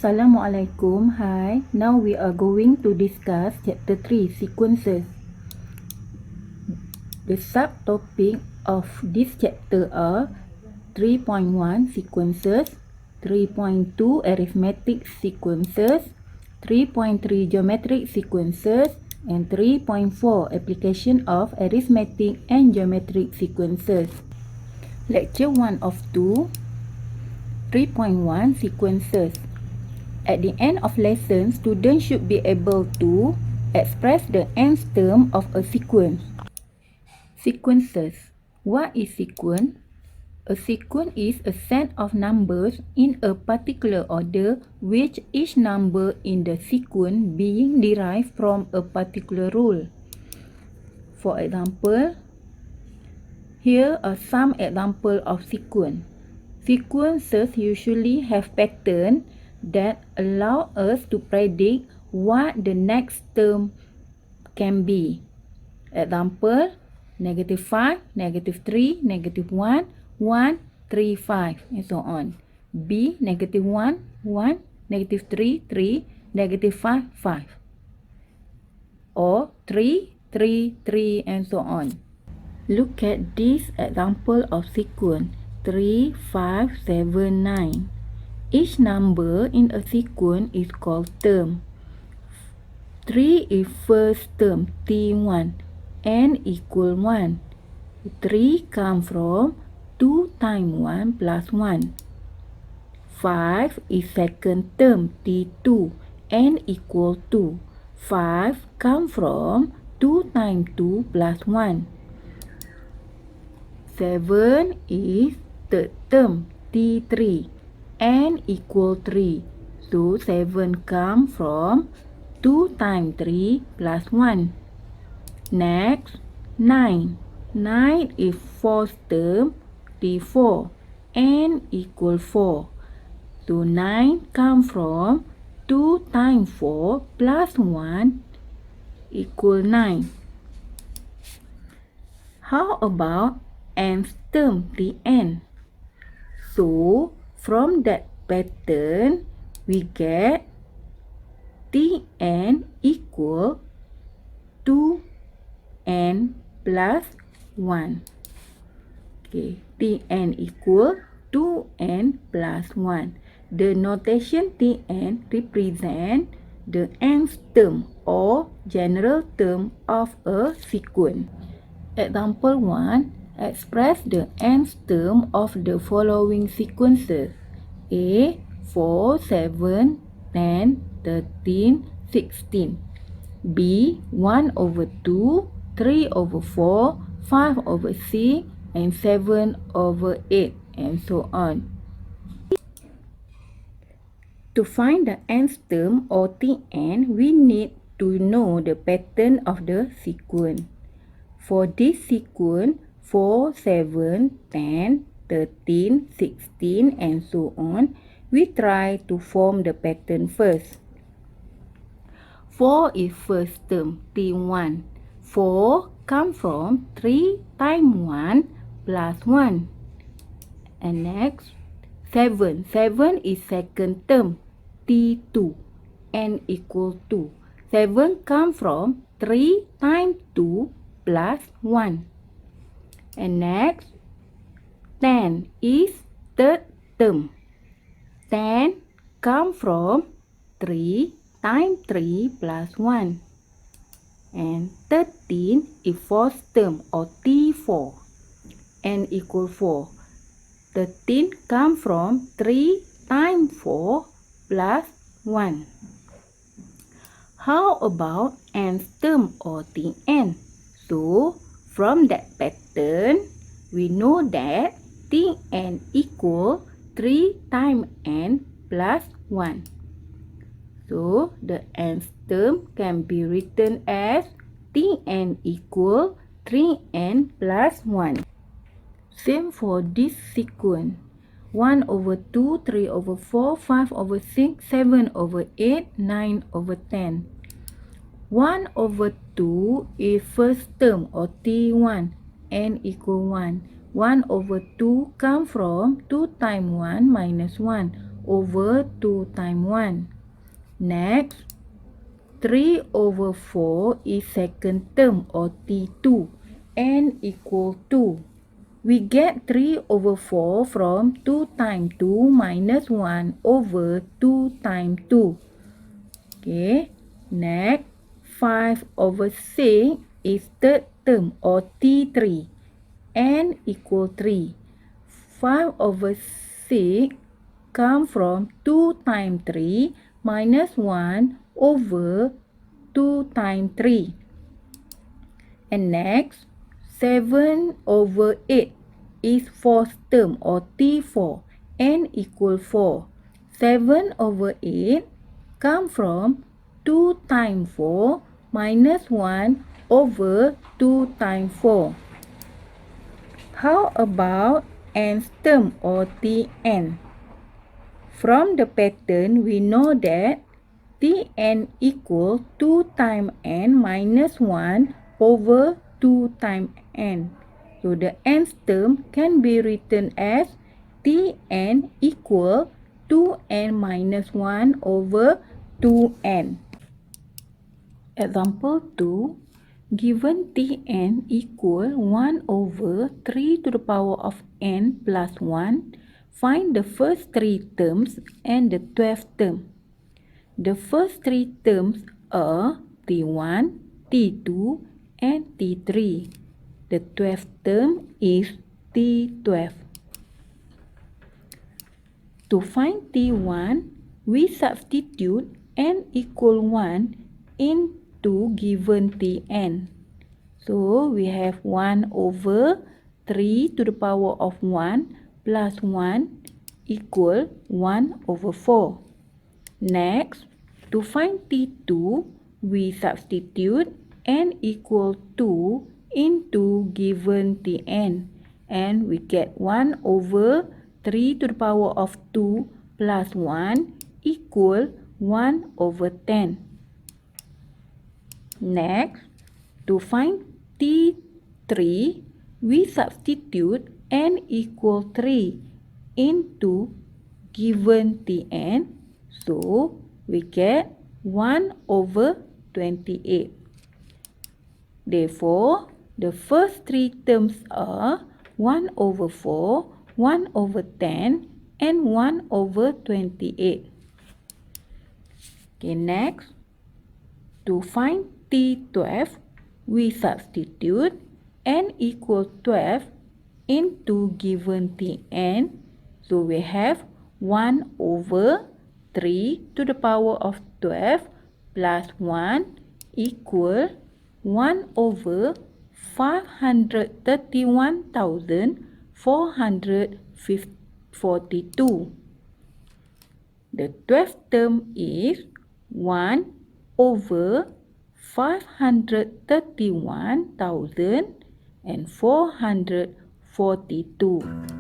Assalamualaikum. Hi. Now we are going to discuss chapter 3 sequences. The subtopic of this chapter are 3.1 sequences, 3.2 arithmetic sequences, 3.3 geometric sequences, and 3.4 application of arithmetic and geometric sequences. Lecture 1 of 2, 3.1 sequences. At the end of lesson, students should be able to express the nth term of a sequence. Sequences. What is sequence? A sequence is a set of numbers in a particular order, which each number in the sequence being derived from a particular rule. For example, here are some examples of sequence. Sequences usually have patterns that allow us to predict what the next term can be. Example, -5, -3, -1, 1, 3, 5, and so on. B, -1, 1, -3, 3, -5, 5. Or 3, 3, 3, and so on. Look at this example of sequence, 3, 5, 7, 9. Each number in a sequence is called term. 3 is first term, T1, n equal 1. 3 comes from 2 times 1 plus 1. 5 is second term, T2, n equal 2. 5 comes from 2 times 2 plus 1. 7 is third term, T3, n equal 3. So 7 comes from 2 times 3 plus 1. Next, 9. 9 is fourth term, T4, n equal 4. So 9 comes from 2 times 4 plus 1 equal 9. How about nth term, Tn? So, from that pattern, we get Tn equal 2n plus 1. Okay, Tn equal 2n plus 1. The notation Tn represent the nth term or general term of a sequence. Example 1. Express the nth term of the following sequences. A, 4, 7, 10, 13, 16. B, 1 over 2, 3 over 4, 5 over 6, and 7 over 8, and so on. To find the nth term or Tn, we need to know the pattern of the sequence. For this sequence, 4, 7, 10, 13, 16, and so on, we try to form the pattern first. 4 is first term, T1. 4 comes from 3 times 1 plus 1. And next, 7. 7 is second term, T2, n equal 2. 7 comes from 3 times 2 plus 1. And next, 10 is third term. 10 comes from 3 times 3 plus 1. And 13 is fourth term or T4, n equal 4. 13 comes from 3 times 4 plus 1. How about nth term or Tn? So, from that pattern, we know that Tn equal 3 times n plus 1. So, the nth term can be written as Tn equal 3n plus 1. Same for this sequence. 1 over 2, 3 over 4, 5 over 6, 7 over 8, 9 over 10. 1 over 2 is first term or T1, n equal 1. 1 over 2 comes from 2 times 1 minus 1. over 2 times 1. Next, 3 over 4 is second term or T2. N equal 2. We get 3 over 4 from 2 times 2 minus 1 over 2 times 2. Okay. Next, 5 over 6 is third term or T3. N equal 3. 5 over 6 come from 2 times 3 minus 1 over 2 times 3. And next, 7 over 8 is fourth term or T4. N equal 4. 7 over 8 come from 2 times 4 minus 1 over 2 times 4. How about nth term or Tn? From the pattern, we know that Tn equal 2 times n minus 1 over 2 times n. So the nth term can be written as Tn equal 2n minus 1 over 2n. Example 2. Given Tn equal 1 over 3 to the power of n plus 1, find the first 3 terms and the 12th term. The first 3 terms are T1, T2, and T3. The 12th term is T12. To find T1, we substitute n equal 1 into given Tn. So we have 1 over 3 to the power of 1 plus 1 equal 1 over 4. Next, to find T2, we substitute n equal 2 into given Tn. And we get 1 over 3 to the power of 2 plus 1 equal 1 over 10. Next, to find T3, we substitute n equal 3 into given Tn. So, we get 1 over 28. Therefore, the first 3 terms are 1 over 4, 1 over 10, and 1 over 28. Okay, next, to find T12, we substitute n equal 12 into given Tn. So, we have 1 over 3 to the power of 12 plus 1 equal 1 over 531,442. The 12th term is 1 over 531,442.